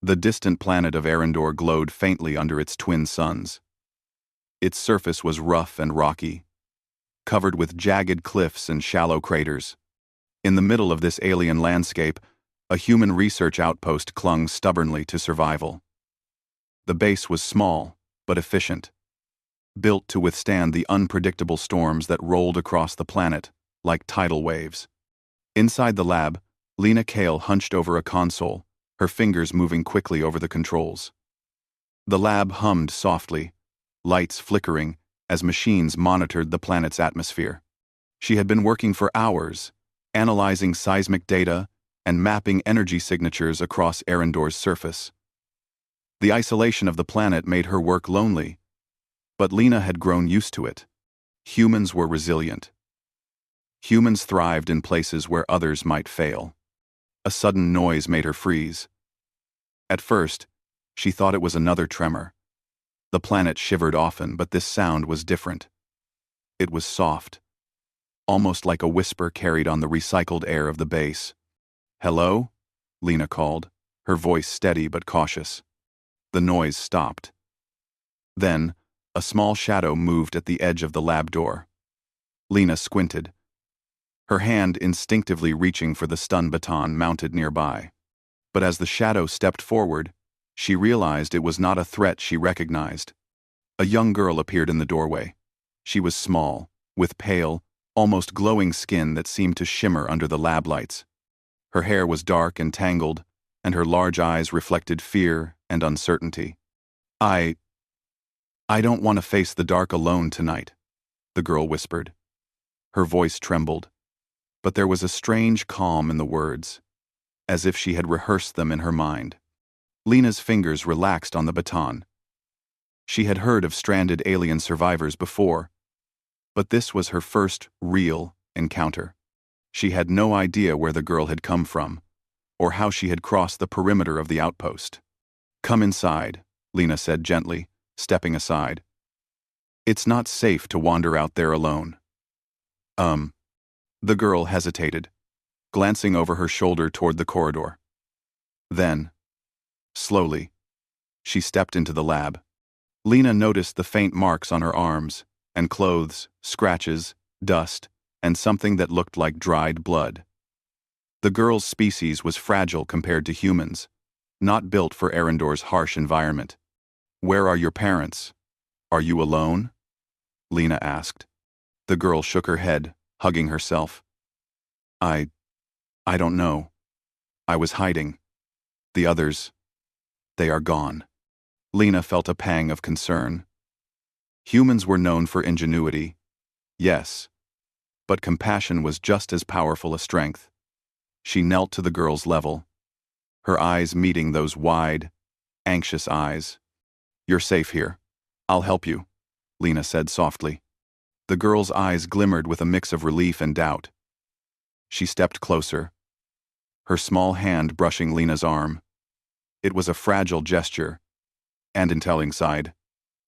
The distant planet of Arendor glowed faintly under its twin suns. Its surface was rough and rocky, covered with jagged cliffs and shallow craters. In the middle of this alien landscape, a human research outpost clung stubbornly to survival. The base was small, but efficient, built to withstand the unpredictable storms that rolled across the planet like tidal waves. Inside the lab, Lena Kale hunched over a console, her fingers moving quickly over the controls. The lab hummed softly, lights flickering as machines monitored the planet's atmosphere. She had been working for hours, analyzing seismic data and mapping energy signatures across Arendor's surface. The isolation of the planet made her work lonely, but Lena had grown used to it. Humans were resilient. Humans thrived in places where others might fail. A sudden noise made her freeze. At first, she thought it was another tremor. The planet shivered often, but this sound was different. It was soft, almost like a whisper carried on the recycled air of the base. "Hello?" Lena called, her voice steady but cautious. The noise stopped. Then, a small shadow moved at the edge of the lab door. Lena squinted, her hand instinctively reaching for the stun baton mounted nearby. But as the shadow stepped forward, she realized it was not a threat she recognized. A young girl appeared in the doorway. She was small, with pale, almost glowing skin that seemed to shimmer under the lab lights. Her hair was dark and tangled, and her large eyes reflected fear and uncertainty. I don't want to face the dark alone tonight," the girl whispered. Her voice trembled, but there was a strange calm in the words, as if she had rehearsed them in her mind. Lena's fingers relaxed on the baton. She had heard of stranded alien survivors before, but this was her first real encounter. She had no idea where the girl had come from, or how she had crossed the perimeter of the outpost. "Come inside," Lena said gently, stepping aside. "It's not safe to wander out there alone." The girl hesitated, glancing over her shoulder toward the corridor. Then, slowly, she stepped into the lab. Lena noticed the faint marks on her arms, and clothes, scratches, dust, and something that looked like dried blood. The girl's species was fragile compared to humans, not built for Arendor's harsh environment. "Where are your parents? Are you alone?" Lena asked. The girl shook her head, hugging herself. I don't know. I was hiding. The others, they are gone." Lena felt a pang of concern. Humans were known for ingenuity, yes, but compassion was just as powerful a strength. She knelt to the girl's level, her eyes meeting those wide, anxious eyes. "You're safe here. I'll help you," Lena said softly. The girl's eyes glimmered with a mix of relief and doubt. She stepped closer, her small hand brushing Lena's arm. It was a fragile gesture, and in telling side,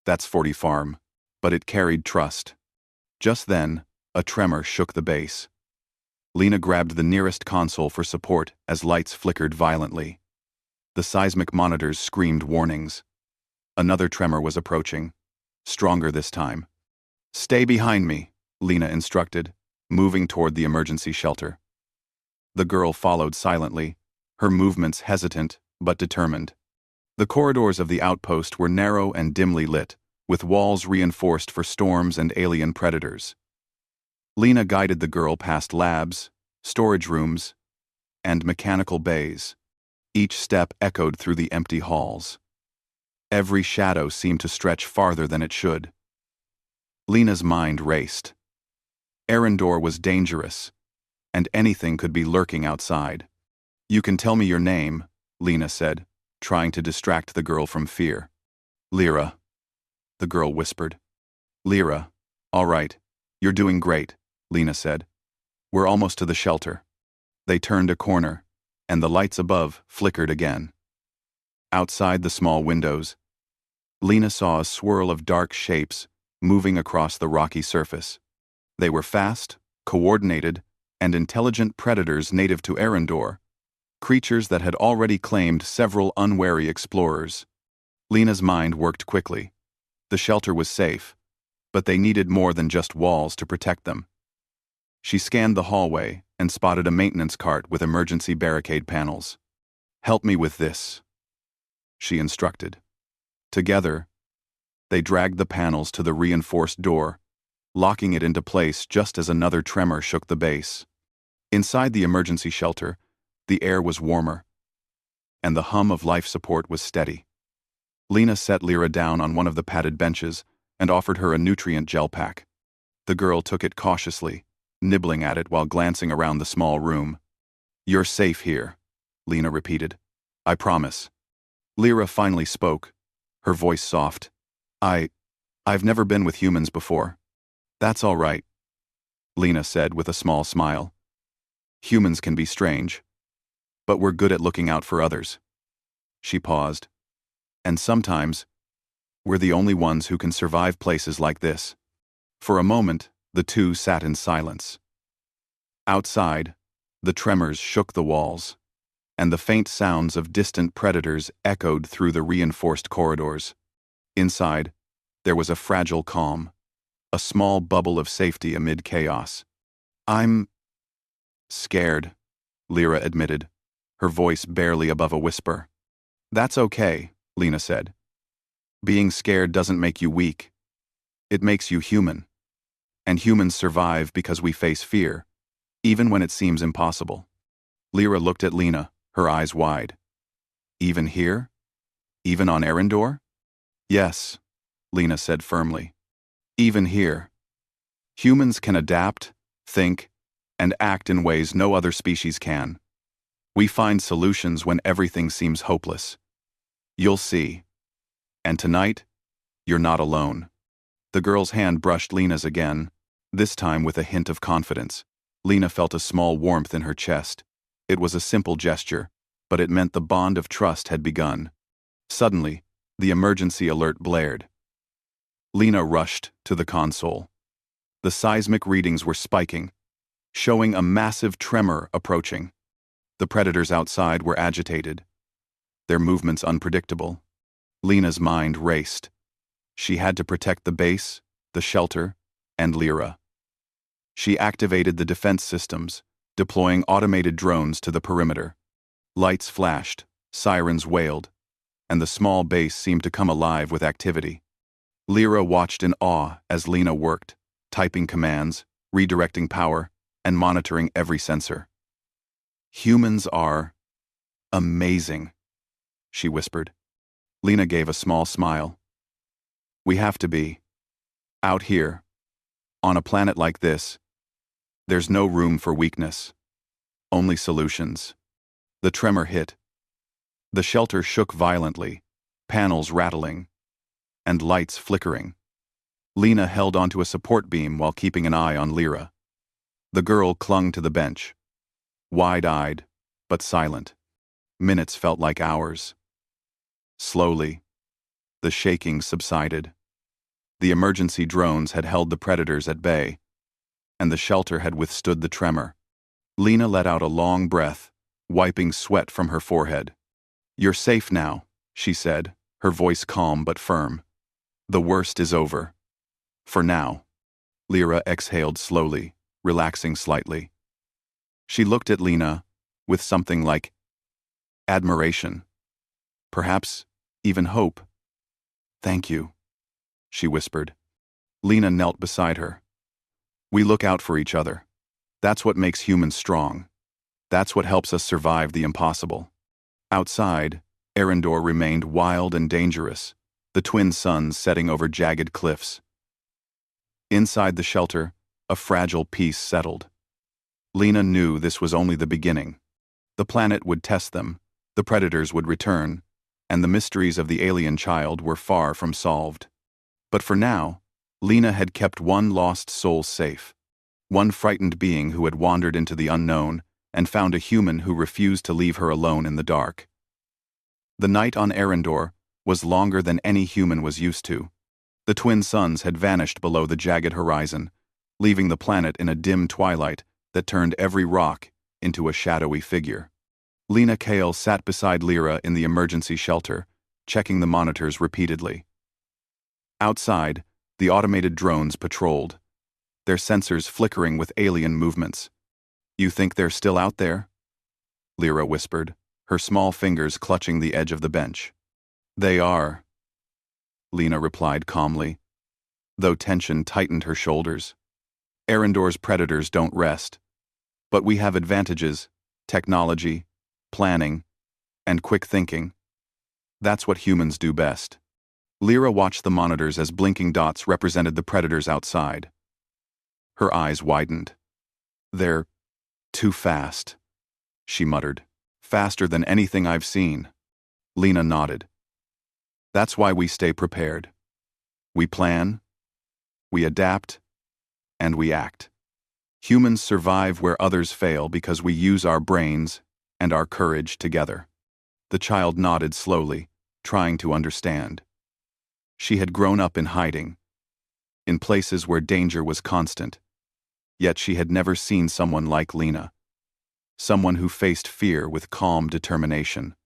that's 40 farm, but it carried trust. Just then, a tremor shook the base. Lena grabbed the nearest console for support as lights flickered violently. The seismic monitors screamed warnings. Another tremor was approaching, stronger this time. "Stay behind me," Lena instructed, moving toward the emergency shelter. The girl followed silently, her movements hesitant but determined. The corridors of the outpost were narrow and dimly lit, with walls reinforced for storms and alien predators. Lena guided the girl past labs, storage rooms, and mechanical bays. Each step echoed through the empty halls. Every shadow seemed to stretch farther than it should. Lena's mind raced. Arendor was dangerous, and anything could be lurking outside. "You can tell me your name," Lena said, trying to distract the girl from fear. "Lyra," the girl whispered. "Lyra, all right, you're doing great," Lena said. "We're almost to the shelter." They turned a corner, and the lights above flickered again. Outside the small windows, Lena saw a swirl of dark shapes moving across the rocky surface. They were fast, coordinated, and intelligent predators native to Arendor, creatures that had already claimed several unwary explorers. Lena's mind worked quickly. The shelter was safe, but they needed more than just walls to protect them. She scanned the hallway and spotted a maintenance cart with emergency barricade panels. "Help me with this," she instructed. Together, they dragged the panels to the reinforced door, locking it into place just as another tremor shook the base. Inside the emergency shelter, the air was warmer, and the hum of life support was steady. Lena set Lyra down on one of the padded benches and offered her a nutrient gel pack. The girl took it cautiously, nibbling at it while glancing around the small room. "You're safe here," Lena repeated. "I promise." Lyra finally spoke, her voice soft. I've never been with humans before." "That's all right," Lena said with a small smile. "Humans can be strange, but we're good at looking out for others." She paused. "And sometimes, we're the only ones who can survive places like this." For a moment, the two sat in silence. Outside, the tremors shook the walls, and the faint sounds of distant predators echoed through the reinforced corridors. Inside, there was a fragile calm, a small bubble of safety amid chaos. "I'm scared," Lyra admitted, her voice barely above a whisper. "That's okay," Lena said. "Being scared doesn't make you weak. It makes you human. And humans survive because we face fear, even when it seems impossible." Lyra looked at Lena, her eyes wide. "Even here? Even on Arendor?" "Yes," Lena said firmly. "Even here. Humans can adapt, think, and act in ways no other species can. We find solutions when everything seems hopeless. You'll see. And tonight, you're not alone." The girl's hand brushed Lena's again, this time with a hint of confidence. Lena felt a small warmth in her chest. It was a simple gesture, but it meant the bond of trust had begun. Suddenly, the emergency alert blared. Lena rushed to the console. The seismic readings were spiking, showing a massive tremor approaching. The predators outside were agitated, their movements unpredictable. Lena's mind raced. She had to protect the base, the shelter, and Lyra. She activated the defense systems, deploying automated drones to the perimeter. Lights flashed, sirens wailed, and the small base seemed to come alive with activity. Lyra watched in awe as Lena worked, typing commands, redirecting power, and monitoring every sensor. "Humans are amazing," she whispered. Lena gave a small smile. "We have to be. Out here, on a planet like this, there's no room for weakness, only solutions." The tremor hit. The shelter shook violently, panels rattling, and lights flickering. Lena held onto a support beam while keeping an eye on Lyra. The girl clung to the bench, wide-eyed, but silent. Minutes felt like hours. Slowly, the shaking subsided. The emergency drones had held the predators at bay, and the shelter had withstood the tremor. Lena let out a long breath, wiping sweat from her forehead. "You're safe now," she said, her voice calm but firm. "The worst is over. For now." Lyra exhaled slowly, relaxing slightly. She looked at Lena with something like admiration, perhaps even hope. "Thank you," she whispered. Lena knelt beside her. "We look out for each other. That's what makes humans strong. That's what helps us survive the impossible." Outside, Arendor remained wild and dangerous, the twin suns setting over jagged cliffs. Inside the shelter, a fragile peace settled. Lena knew this was only the beginning. The planet would test them, the predators would return, and the mysteries of the alien child were far from solved. But for now, Lena had kept one lost soul safe, one frightened being who had wandered into the unknown and found a human who refused to leave her alone in the dark. The night on Arendor was longer than any human was used to. The twin suns had vanished below the jagged horizon, leaving the planet in a dim twilight that turned every rock into a shadowy figure. Lena Kale sat beside Lyra in the emergency shelter, checking the monitors repeatedly. Outside, the automated drones patrolled, their sensors flickering with alien movements. "You think they're still out there?" Lyra whispered, her small fingers clutching the edge of the bench. "They are," Lena replied calmly, though tension tightened her shoulders. "Arendor's predators don't rest. But we have advantages: technology, planning, and quick thinking. That's what humans do best." Lyra watched the monitors as blinking dots represented the predators outside. Her eyes widened. "They're too fast," she muttered. "Faster than anything I've seen." Lena nodded. "That's why we stay prepared. We plan, we adapt, and we act. Humans survive where others fail because we use our brains and our courage together." The child nodded slowly, trying to understand. She had grown up in hiding, in places where danger was constant, yet she had never seen someone like Lena, someone who faced fear with calm determination.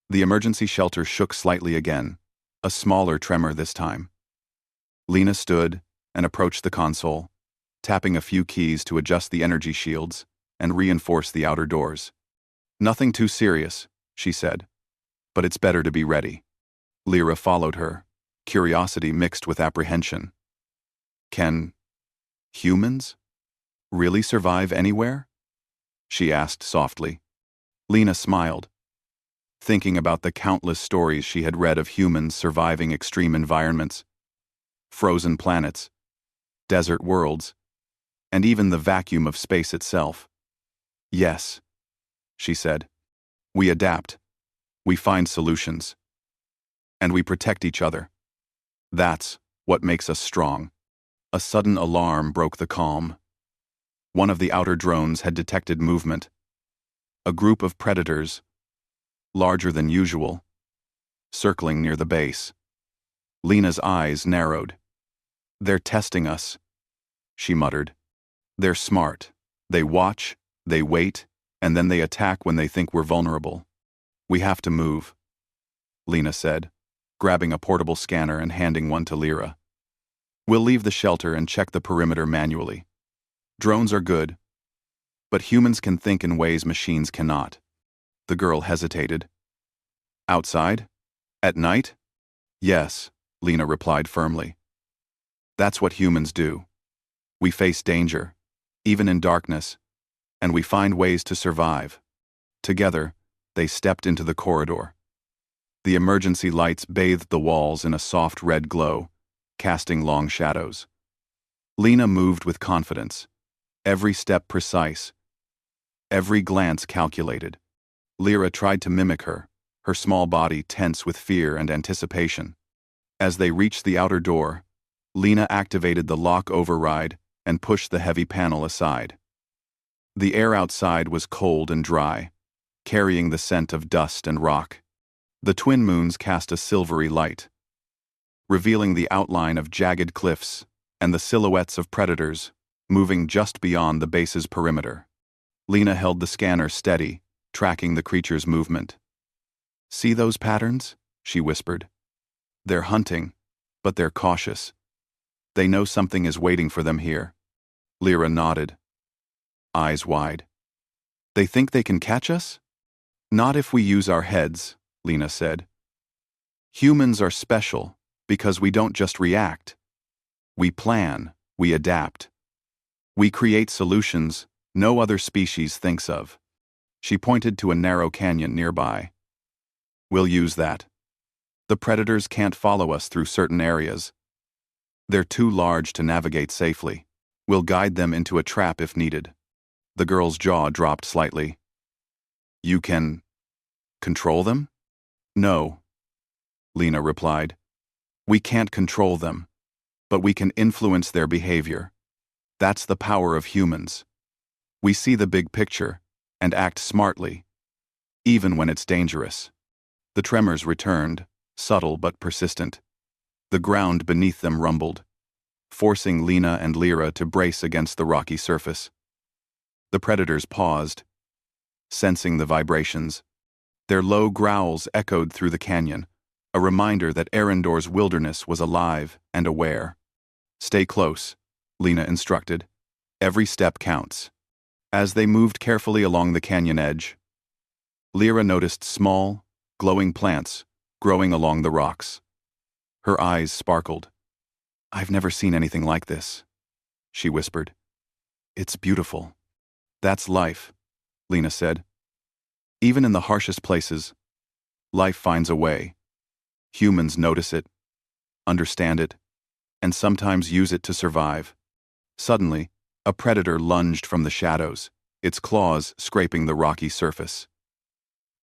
The emergency shelter shook slightly again, a smaller tremor this time. Lena stood and approached the console, tapping a few keys to adjust the energy shields and reinforce the outer doors. "Nothing too serious," she said, "but it's better to be ready." Lyra followed her, curiosity mixed with apprehension. "Can humans really survive anywhere?" she asked softly. Lena smiled, thinking about the countless stories she had read of humans surviving extreme environments, frozen planets, desert worlds, and even the vacuum of space itself. "Yes," she said. "We adapt, we find solutions, and we protect each other. That's what makes us strong." A sudden alarm broke the calm. One of the outer drones had detected movement. A group of predators, larger than usual, circling near the base. Lena's eyes narrowed. "They're testing us," she muttered. "They're smart. They watch, they wait, and then they attack when they think we're vulnerable. We have to move," Lena said, grabbing a portable scanner and handing one to Lyra. "We'll leave the shelter and check the perimeter manually. Drones are good, but humans can think in ways machines cannot." The girl hesitated. "Outside? At night?" "Yes," Lena replied firmly. "That's what humans do. We face danger, even in darkness, and we find ways to survive." Together, they stepped into the corridor. The emergency lights bathed the walls in a soft red glow, casting long shadows. Lena moved with confidence, every step precise, every glance calculated. Lyra tried to mimic her, her small body tense with fear and anticipation. As they reached the outer door, Lena activated the lock override and pushed the heavy panel aside. The air outside was cold and dry, carrying the scent of dust and rock. The twin moons cast a silvery light, revealing the outline of jagged cliffs and the silhouettes of predators moving just beyond the base's perimeter. Lena held the scanner steady, tracking the creature's movement. "See those patterns?" she whispered. "They're hunting, but they're cautious. They know something is waiting for them here." Lyra nodded, eyes wide. "They think they can catch us?" "Not if we use our heads," Lena said. "Humans are special because we don't just react. We plan, we adapt. We create solutions no other species thinks of." She pointed to a narrow canyon nearby. "We'll use that. The predators can't follow us through certain areas. They're too large to navigate safely. We'll guide them into a trap if needed." The girl's jaw dropped slightly. "You can control them?" "No," Lena replied. "We can't control them, but we can influence their behavior. That's the power of humans. We see the big picture and act smartly, even when it's dangerous." The tremors returned, subtle but persistent. The ground beneath them rumbled, forcing Lena and Lyra to brace against the rocky surface. The predators paused, sensing the vibrations. Their low growls echoed through the canyon, a reminder that Arendor's wilderness was alive and aware. "Stay close," Lena instructed. "Every step counts." As they moved carefully along the canyon edge, Lyra noticed small, glowing plants growing along the rocks. Her eyes sparkled. "I've never seen anything like this," she whispered. "It's beautiful." "That's life," Lena said. "Even in the harshest places, life finds a way. Humans notice it, understand it, and sometimes use it to survive." Suddenly, a predator lunged from the shadows, its claws scraping the rocky surface.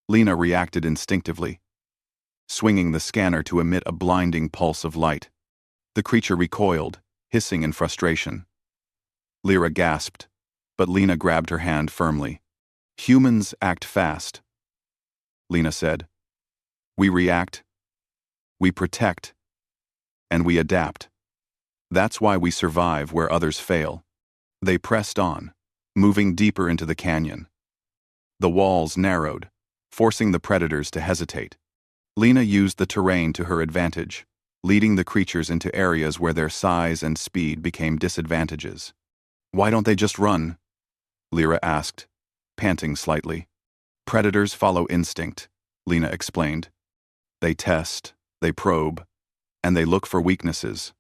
Lena reacted instinctively, swinging the scanner to emit a blinding pulse of light. The creature recoiled, hissing in frustration. Lyra gasped, but Lena grabbed her hand firmly. "Humans act fast," Lena said. "We react, we protect, and we adapt. That's why we survive where others fail." They pressed on, moving deeper into the canyon. The walls narrowed, forcing the predators to hesitate. Lena used the terrain to her advantage, leading the creatures into areas where their size and speed became disadvantages. "Why don't they just run?" Lyra asked, panting slightly. "Predators follow instinct," Lena explained. "They test, they probe, and they look for weaknesses.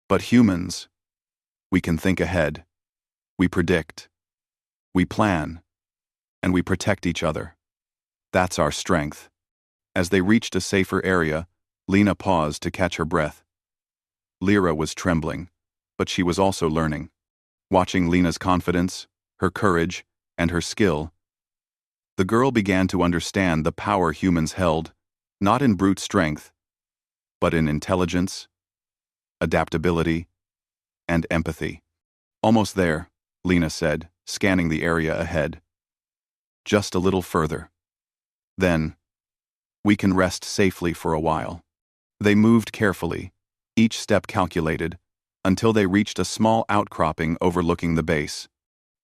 But humans, we can think ahead. We predict. We plan. And we protect each other. That's our strength." As they reached a safer area, Lena paused to catch her breath. Lyra was trembling, but she was also learning. Watching Lena's confidence, her courage, and her skill, the girl began to understand the power humans held, not in brute strength, but in intelligence, adaptability, and empathy. "Almost there," Lena said, scanning the area ahead. "Just a little further. Then, we can rest safely for a while." They moved carefully, each step calculated, until they reached a small outcropping overlooking the base.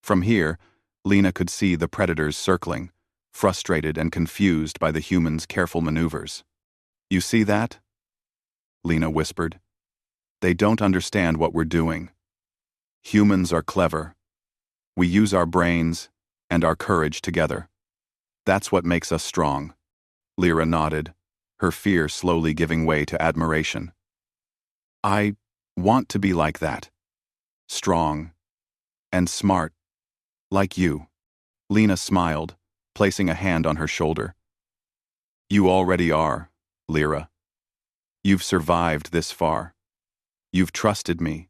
From here, Lena could see the predators circling, frustrated and confused by the humans' careful maneuvers. "You see that?" Lena whispered. "They don't understand what we're doing. Humans are clever. We use our brains and our courage together. That's what makes us strong." Lyra nodded, her fear slowly giving way to admiration. "I want to be like that. Strong and smart, like you." Lena smiled, placing a hand on her shoulder. "You already are, Lyra. You've survived this far. You've trusted me.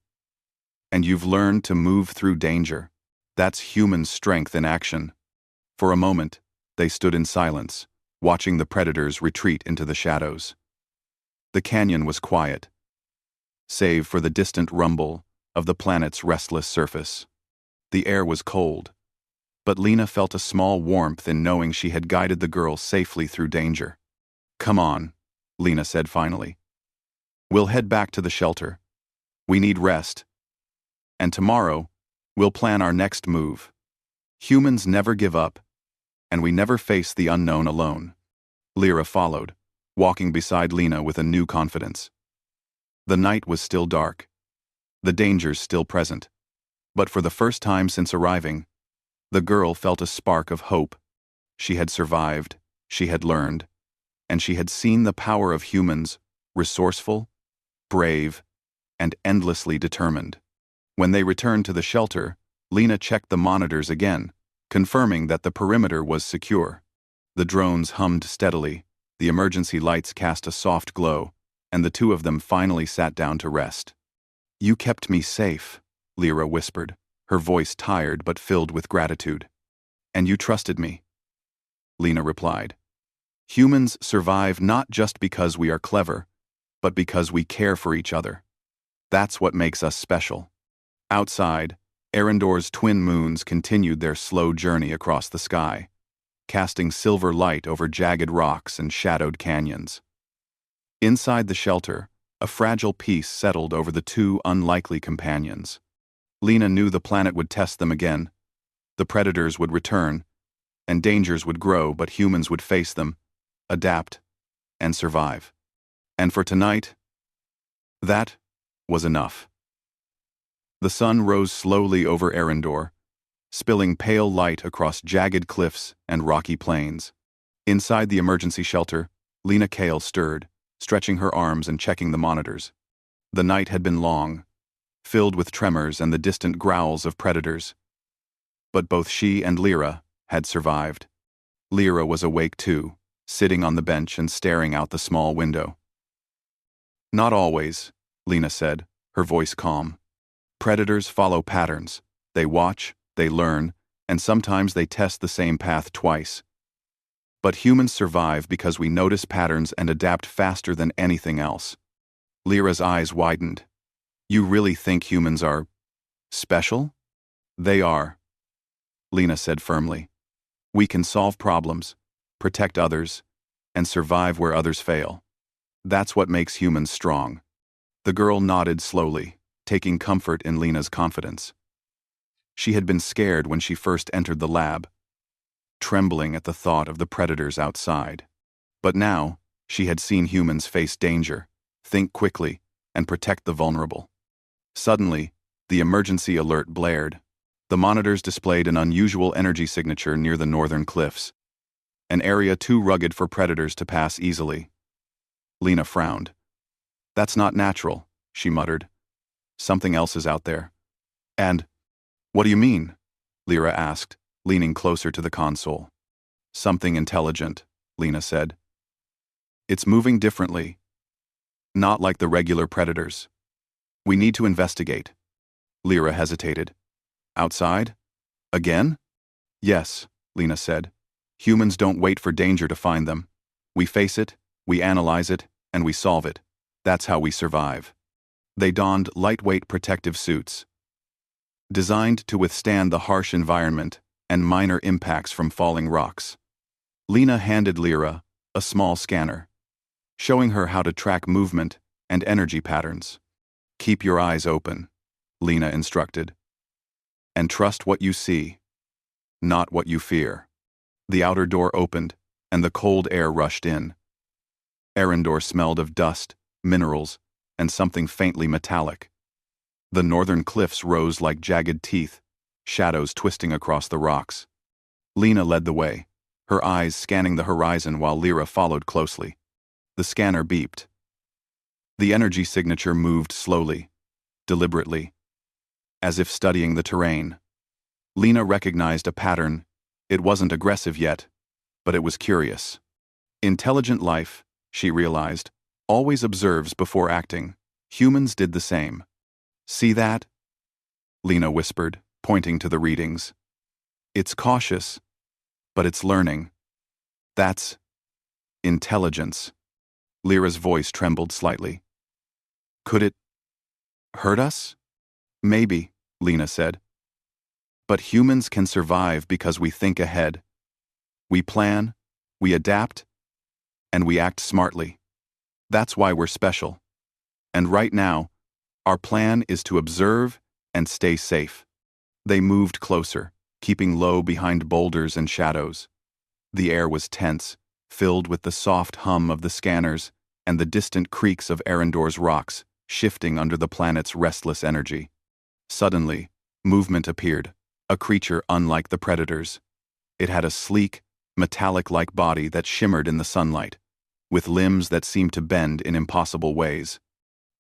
And you've learned to move through danger. That's human strength in action." For a moment, they stood in silence, watching the predators retreat into the shadows. The canyon was quiet, save for the distant rumble of the planet's restless surface. The air was cold, but Lena felt a small warmth in knowing she had guided the girl safely through danger. "Come on," Lena said finally. "We'll head back to the shelter. We need rest. And tomorrow, we'll plan our next move. Humans never give up, and we never face the unknown alone." Lyra followed, walking beside Lena with a new confidence. The night was still dark, the dangers still present, but for the first time since arriving, the girl felt a spark of hope. She had survived, she had learned, and she had seen the power of humans, resourceful, brave, and endlessly determined. When they returned to the shelter, Lena checked the monitors again, confirming that the perimeter was secure. The drones hummed steadily, the emergency lights cast a soft glow, and the two of them finally sat down to rest. "You kept me safe," Lyra whispered, her voice tired but filled with gratitude. "And you trusted me," Lena replied. "Humans survive not just because we are clever, but because we care for each other. That's what makes us special." Outside, Arendor's twin moons continued their slow journey across the sky, casting silver light over jagged rocks and shadowed canyons. Inside the shelter, a fragile peace settled over the two unlikely companions. Lena knew the planet would test them again, the predators would return, and dangers would grow, but humans would face them, adapt, and survive. And for tonight, that was enough. The sun rose slowly over Arendor, spilling pale light across jagged cliffs and rocky plains. Inside the emergency shelter, Lena Kale stirred, stretching her arms and checking the monitors. The night had been long, filled with tremors and the distant growls of predators. But both she and Lyra had survived. Lyra was awake too, sitting on the bench and staring out the small window. "Not always," Lena said, her voice calm. "Predators follow patterns. They watch, they learn, and sometimes they test the same path twice. But humans survive because we notice patterns and adapt faster than anything else." Lyra's eyes widened. "You really think humans are special?" "They are," Lena said firmly. "We can solve problems, protect others, and survive where others fail. That's what makes humans strong." The girl nodded slowly, taking comfort in Lena's confidence. She had been scared when she first entered the lab, trembling at the thought of the predators outside. But now, she had seen humans face danger, think quickly, and protect the vulnerable. Suddenly, the emergency alert blared. The monitors displayed an unusual energy signature near the northern cliffs, an area too rugged for predators to pass easily. Lena frowned. "That's not natural," she muttered. "Something else is out there." "And what do you mean?" Lyra asked, leaning closer to the console. "Something intelligent," Lena said. "It's moving differently. Not like the regular predators. We need to investigate." Lyra hesitated. "Outside? Again?" "Yes," Lena said. "Humans don't wait for danger to find them. We face it, we analyze it, and we solve it. That's how we survive." They donned lightweight protective suits, designed to withstand the harsh environment and minor impacts from falling rocks. Lena handed Lyra a small scanner, showing her how to track movement and energy patterns. "Keep your eyes open," Lena instructed. "And trust what you see, not what you fear." The outer door opened, and the cold air rushed in. Arendor smelled of dust, minerals, and something faintly metallic. The northern cliffs rose like jagged teeth, shadows twisting across the rocks. Lena led the way, her eyes scanning the horizon while Lyra followed closely. The scanner beeped. The energy signature moved slowly, deliberately, as if studying the terrain. Lena recognized a pattern. It wasn't aggressive yet, but it was curious. Intelligent life, she realized, always observes before acting. Humans did the same. "See that?" Lena whispered, pointing to the readings. "It's cautious, but it's learning. That's intelligence." Lyra's voice trembled slightly. "Could it hurt us?" "Maybe," Lena said. "But humans can survive because we think ahead. We plan, we adapt, and we act smartly. That's why we're special. And right now, our plan is to observe and stay safe." They moved closer, keeping low behind boulders and shadows. The air was tense, filled with the soft hum of the scanners and the distant creaks of Arendor's rocks shifting under the planet's restless energy. Suddenly, movement appeared, a creature unlike the predators. It had a sleek, metallic-like body that shimmered in the sunlight, with limbs that seemed to bend in impossible ways.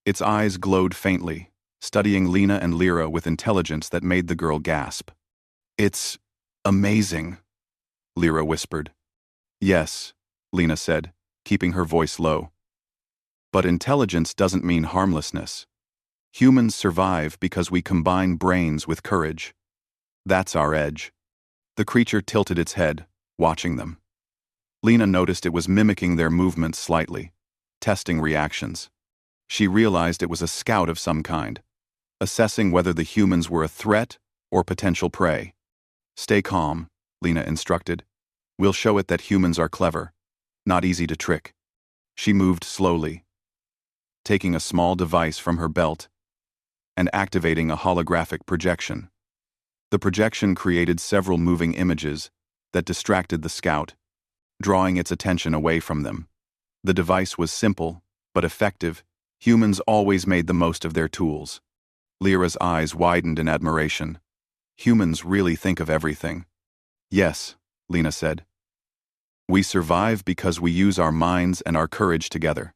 Its eyes glowed faintly, studying Lena and Lyra with intelligence that made the girl gasp. "It's amazing," Lyra whispered. "Yes," Lena said, keeping her voice low. "But intelligence doesn't mean harmlessness. Humans survive because we combine brains with courage. That's our edge." The creature tilted its head, watching them. Lena noticed it was mimicking their movements slightly, testing reactions. She realized it was a scout of some kind, assessing whether the humans were a threat or potential prey. "Stay calm," Lena instructed. "We'll show it that humans are clever, not easy to trick." She moved slowly, taking a small device from her belt and activating a holographic projection. The projection created several moving images, that distracted the scout, drawing its attention away from them. The device was simple, but effective. Humans always made the most of their tools. Lyra's eyes widened in admiration. Humans really think of everything. Yes, Lena said. We survive because we use our minds and our courage together.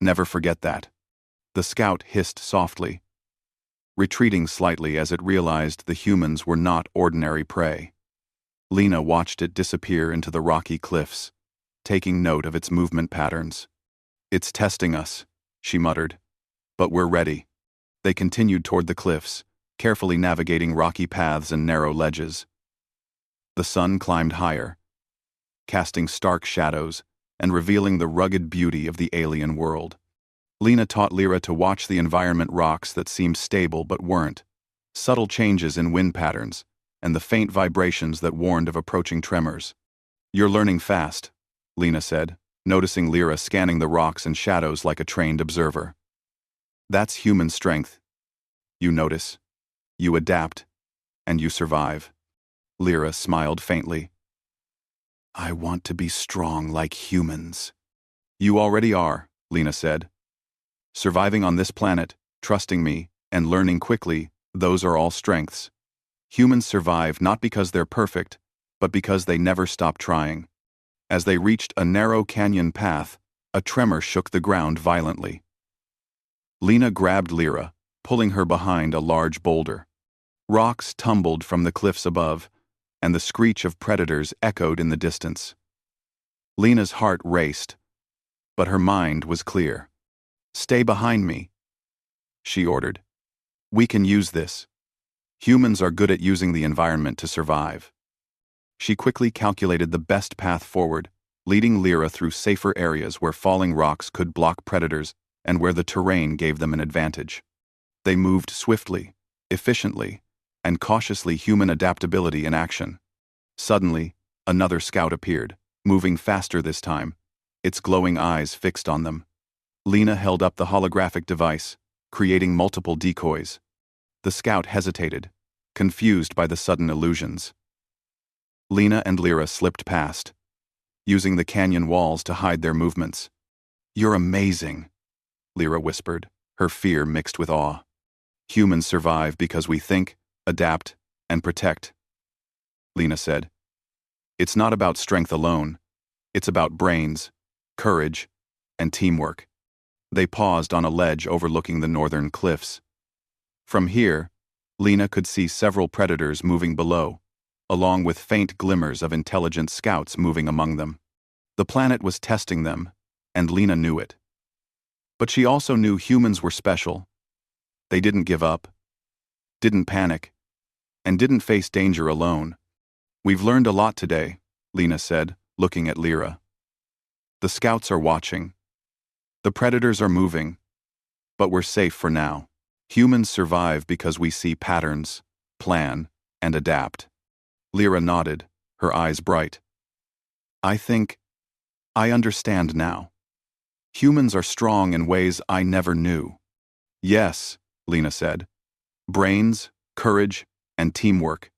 Never forget that. The scout hissed softly, retreating slightly as it realized the humans were not ordinary prey. Lena watched it disappear into the rocky cliffs, taking note of its movement patterns. It's testing us, she muttered. But we're ready. They continued toward the cliffs, carefully navigating rocky paths and narrow ledges. The sun climbed higher, casting stark shadows and revealing the rugged beauty of the alien world. Lena taught Lyra to watch the environment rocks that seemed stable but weren't, subtle changes in wind patterns, and the faint vibrations that warned of approaching tremors. You're learning fast, Lena said, noticing Lyra scanning the rocks and shadows like a trained observer. That's human strength. You notice, you adapt, and you survive. Lyra smiled faintly. I want to be strong like humans. You already are, Lena said. Surviving on this planet, trusting me, and learning quickly, those are all strengths. Humans survive not because they're perfect, but because they never stop trying. As they reached a narrow canyon path, a tremor shook the ground violently. Lena grabbed Lyra, pulling her behind a large boulder. Rocks tumbled from the cliffs above, and the screech of predators echoed in the distance. Lena's heart raced, but her mind was clear. Stay behind me, she ordered. We can use this. Humans are good at using the environment to survive. She quickly calculated the best path forward, leading Lyra through safer areas where falling rocks could block predators and where the terrain gave them an advantage. They moved swiftly, efficiently, and cautiously, human adaptability in action. Suddenly, another scout appeared, moving faster this time, its glowing eyes fixed on them. Lena held up the holographic device, creating multiple decoys. The scout hesitated, confused by the sudden illusions. Lena and Lyra slipped past, using the canyon walls to hide their movements. You're amazing, Lyra whispered, her fear mixed with awe. Humans survive because we think, adapt, and protect, Lena said. It's not about strength alone. It's about brains, courage, and teamwork. They paused on a ledge overlooking the northern cliffs. From here, Lena could see several predators moving below, along with faint glimmers of intelligent scouts moving among them. The planet was testing them, and Lena knew it. But she also knew humans were special. They didn't give up, didn't panic, and didn't face danger alone. We've learned a lot today, Lena said, looking at Lyra. The scouts are watching. The predators are moving, but we're safe for now. Humans survive because we see patterns, plan, and adapt. Lyra nodded, her eyes bright. I understand now. Humans are strong in ways I never knew. Yes, Lena said. Brains, courage, and teamwork.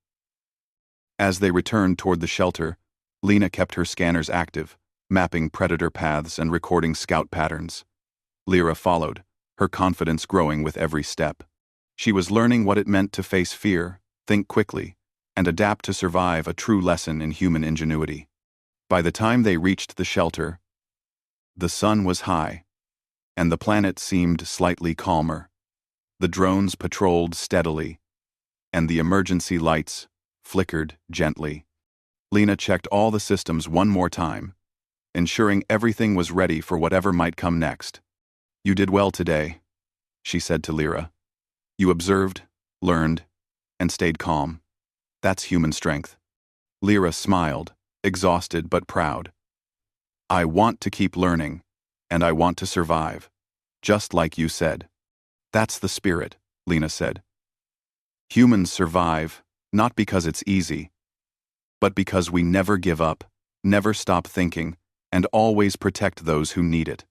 As they returned toward the shelter, Lena kept her scanners active, mapping predator paths and recording scout patterns. Lyra followed, her confidence growing with every step. She was learning what it meant to face fear, think quickly, and adapt to survive, a true lesson in human ingenuity. By the time they reached the shelter, the sun was high, and the planet seemed slightly calmer. The drones patrolled steadily, and the emergency lights flickered gently. Lena checked all the systems one more time, ensuring everything was ready for whatever might come next. You did well today, she said to Lyra. You observed, learned, and stayed calm. That's human strength. Lyra smiled, exhausted but proud. I want to keep learning, and I want to survive, just like you said. That's the spirit, Lena said. Humans survive, not because it's easy, but because we never give up, never stop thinking, and always protect those who need it.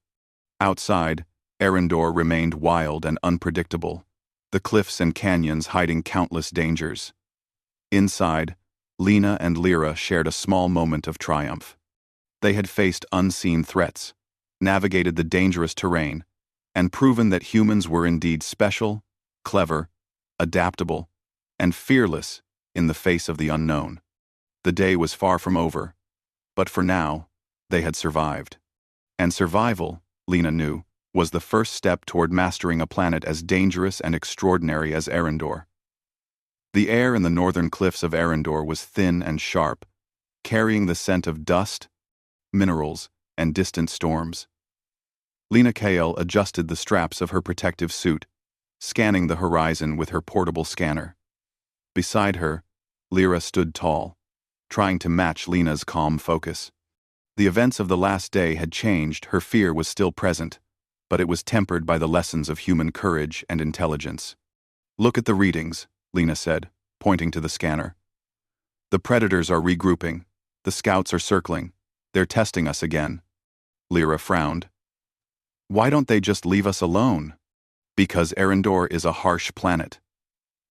Outside, Arendor remained wild and unpredictable, the cliffs and canyons hiding countless dangers. Inside, Lena and Lyra shared a small moment of triumph. They had faced unseen threats, navigated the dangerous terrain, and proven that humans were indeed special, clever, adaptable, and fearless in the face of the unknown. The day was far from over, but for now, they had survived. And survival, Lena knew, was the first step toward mastering a planet as dangerous and extraordinary as Arendor. The air in the northern cliffs of Arendor was thin and sharp, carrying the scent of dust, minerals, and distant storms. Lena Kael adjusted the straps of her protective suit, scanning the horizon with her portable scanner. Beside her, Lyra stood tall, trying to match Lena's calm focus. The events of the last day had changed, her fear was still present, but it was tempered by the lessons of human courage and intelligence. "Look at the readings," Lena said, pointing to the scanner. "The predators are regrouping. The scouts are circling. They're testing us again." Lyra frowned. "Why don't they just leave us alone?" "Because Arendor is a harsh planet,"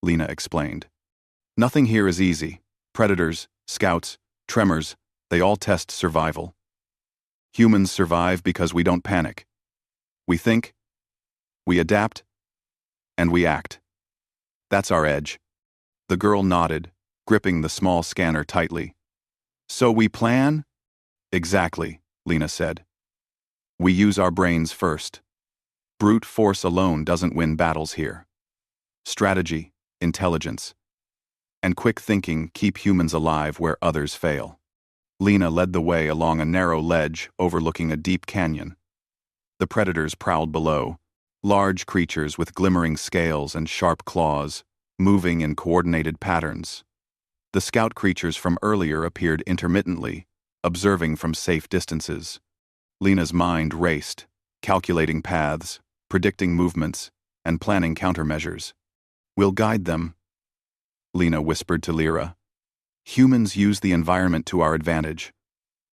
Lena explained. "Nothing here is easy. Predators, scouts, tremors, they all test survival. Humans survive because we don't panic. We think, we adapt, and we act. That's our edge." The girl nodded, gripping the small scanner tightly. "So we plan?" "Exactly," Lena said. "We use our brains first. Brute force alone doesn't win battles here. Strategy, intelligence, and quick thinking keep humans alive where others fail." Lena led the way along a narrow ledge overlooking a deep canyon. The predators prowled below, large creatures with glimmering scales and sharp claws, moving in coordinated patterns. The scout creatures from earlier appeared intermittently, observing from safe distances. Lena's mind raced, calculating paths, predicting movements, and planning countermeasures. "We'll guide them," Lena whispered to Lyra. "Humans use the environment to our advantage.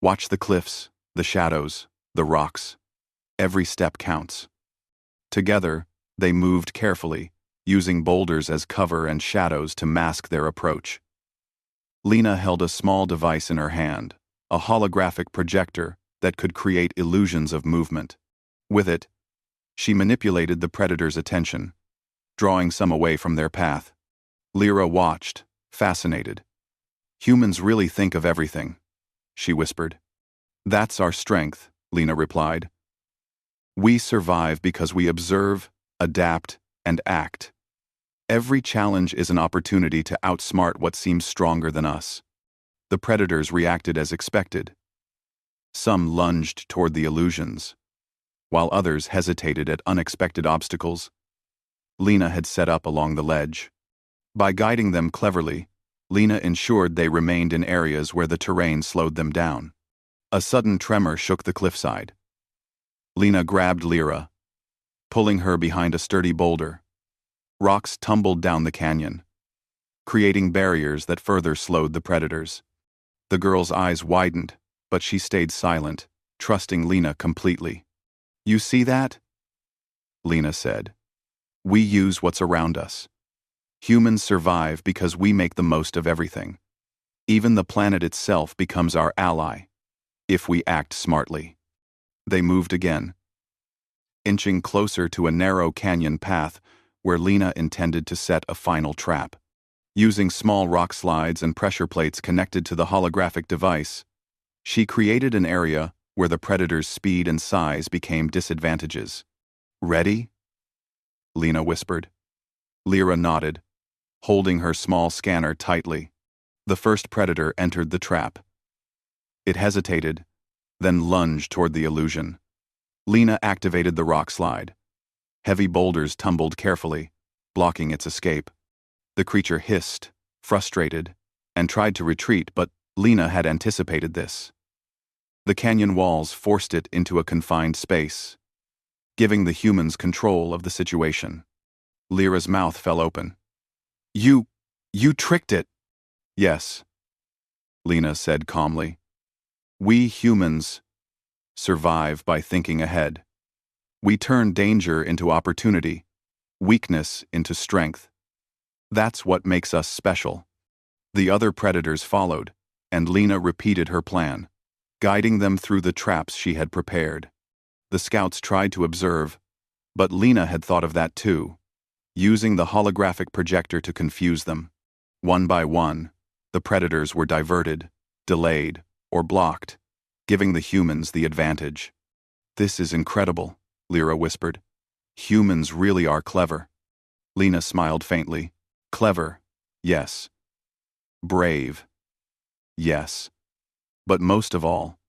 Watch the cliffs, the shadows, the rocks. Every step counts." Together, they moved carefully, using boulders as cover and shadows to mask their approach. Lena held a small device in her hand, a holographic projector that could create illusions of movement. With it, she manipulated the predator's attention, drawing some away from their path. Lyra watched, fascinated. "Humans really think of everything," she whispered. "That's our strength," Lena replied. "We survive because we observe, adapt, and act. Every challenge is an opportunity to outsmart what seems stronger than us." The predators reacted as expected. Some lunged toward the illusions, while others hesitated at unexpected obstacles Lena had set up along the ledge. By guiding them cleverly, Lena ensured they remained in areas where the terrain slowed them down. A sudden tremor shook the cliffside. Lena grabbed Lyra, pulling her behind a sturdy boulder. Rocks tumbled down the canyon, creating barriers that further slowed the predators. The girl's eyes widened, but she stayed silent, trusting Lena completely. "You see that?" Lena said. "We use what's around us. Humans survive because we make the most of everything. Even the planet itself becomes our ally, if we act smartly." They moved again, inching closer to a narrow canyon path where Lena intended to set a final trap. Using small rock slides and pressure plates connected to the holographic device, she created an area where the predator's speed and size became disadvantages. "Ready?" Lena whispered. Lyra nodded, holding her small scanner tightly. The first predator entered the trap. It hesitated, then lunged toward the illusion. Lena activated the rock slide. Heavy boulders tumbled carefully, blocking its escape. The creature hissed, frustrated, and tried to retreat, but Lena had anticipated this. The canyon walls forced it into a confined space, giving the humans control of the situation. Lyra's mouth fell open. You tricked it." "Yes," Lena said calmly. "We humans survive by thinking ahead. We turn danger into opportunity, weakness into strength. That's what makes us special." The other predators followed, and Lena repeated her plan, guiding them through the traps she had prepared. The scouts tried to observe, but Lena had thought of that too, using the holographic projector to confuse them. One by one, the predators were diverted, delayed, or blocked, giving the humans the advantage. "This is incredible," Lyra whispered. "Humans really are clever." Lena smiled faintly. "Clever, yes. Brave, yes. But most of all,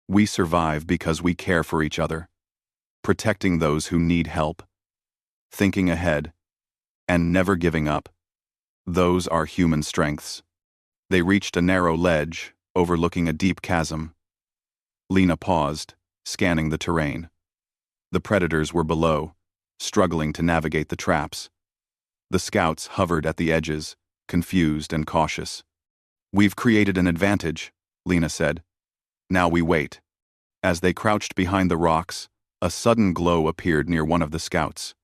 we survive because we care for each other, protecting those who need help, thinking ahead, and never giving up. Those are human strengths." They reached a narrow ledge, overlooking a deep chasm. Lena paused, scanning the terrain. The predators were below, struggling to navigate the traps. The scouts hovered at the edges, confused and cautious. "We've created an advantage," Lena said. "Now we wait." As they crouched behind the rocks, a sudden glow appeared near one of the scouts.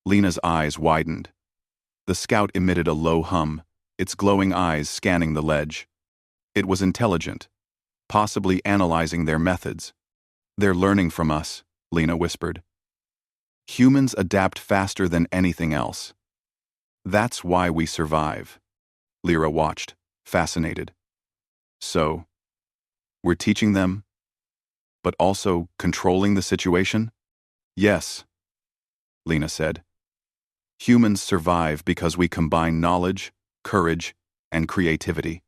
Lena's eyes widened. The scout emitted a low hum, its glowing eyes scanning the ledge. It was intelligent, possibly analyzing their methods. "They're learning from us," Lena whispered. "Humans adapt faster than anything else. That's why we survive." Lyra watched, fascinated. "So, we're teaching them, but also controlling the situation?" "Yes," Lena said. "Humans survive because we combine knowledge, courage, and creativity.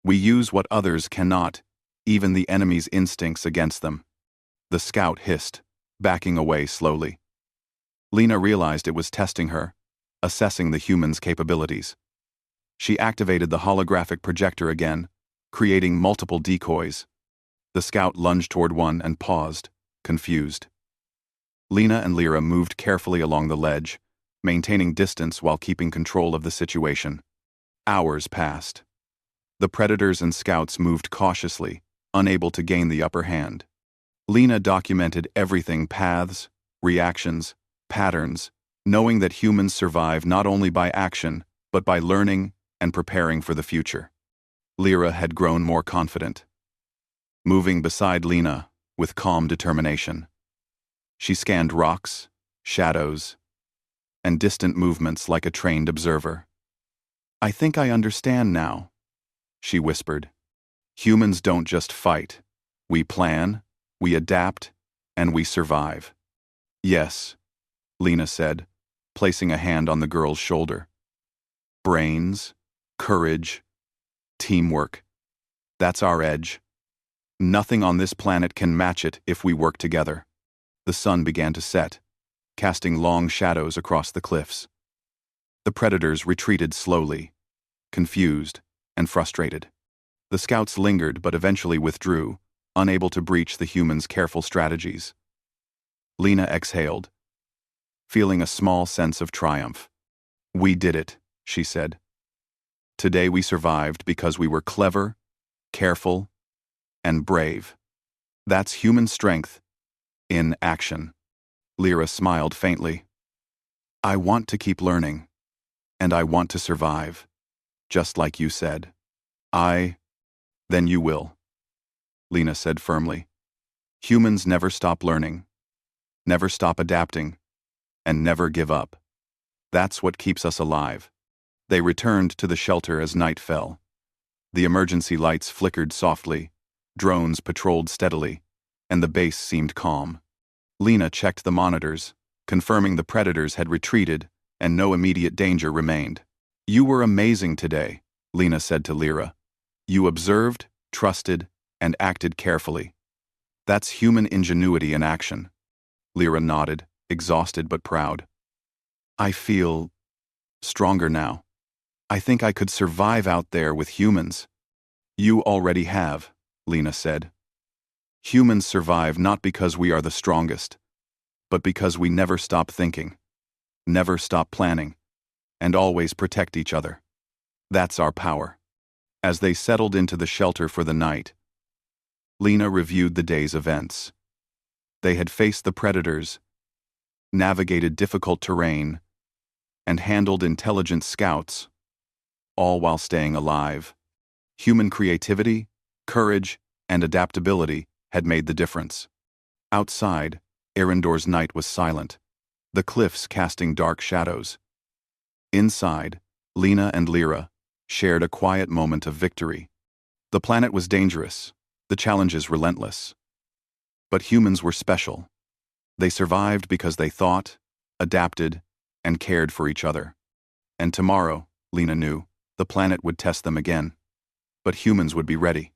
We use what others cannot, even the enemy's instincts against them." The scout hissed, backing away slowly. Lena realized it was testing her, assessing the human's capabilities. She activated the holographic projector again, creating multiple decoys. The scout lunged toward one and paused, confused. Lena and Lyra moved carefully along the ledge, maintaining distance while keeping control of the situation. Hours passed. The predators and scouts moved cautiously, unable to gain the upper hand. Lena documented everything: paths, reactions, patterns, knowing that humans survive not only by action, but by learning and preparing for the future. Lyra had grown more confident, moving beside Lena with calm determination. She scanned rocks, shadows, and distant movements like a trained observer. "I think I understand now," she whispered. "Humans don't just fight. We plan, we adapt, and we survive." "Yes," Lena said, placing a hand on the girl's shoulder. "Brains, courage, teamwork. That's our edge. Nothing on this planet can match it if we work together." The sun began to set, casting long shadows across the cliffs. The predators retreated slowly, confused and frustrated. The scouts lingered but eventually withdrew, unable to breach the humans' careful strategies. Lena exhaled, feeling a small sense of triumph. "We did it," she said. "Today we survived because we were clever, careful, and brave. That's human strength in action." Lyra smiled faintly. "I want to keep learning, and I want to survive, just like you said." Then you will," Lena said firmly. "Humans never stop learning, never stop adapting, and never give up. That's what keeps us alive." They returned to the shelter as night fell. The emergency lights flickered softly, drones patrolled steadily, and the base seemed calm. Lena checked the monitors, confirming the predators had retreated and no immediate danger remained. "You were amazing today," Lena said to Lyra. "You observed, trusted, and acted carefully. That's human ingenuity in action." Lyra nodded, exhausted but proud. "I feel stronger now. I think I could survive out there with humans." "You already have," Lena said. "Humans survive not because we are the strongest, but because we never stop thinking, never stop planning, and always protect each other. That's our power." As they settled into the shelter for the night, Lena reviewed the day's events. They had faced the predators, navigated difficult terrain, and handled intelligent scouts, all while staying alive. Human creativity, courage, and adaptability had made the difference. Outside, Arendor's night was silent, the cliffs casting dark shadows. Inside, Lena and Lyra shared a quiet moment of victory. The planet was dangerous, the challenges relentless. But humans were special. They survived because they thought, adapted, and cared for each other. And tomorrow, Lena knew, the planet would test them again. But humans would be ready.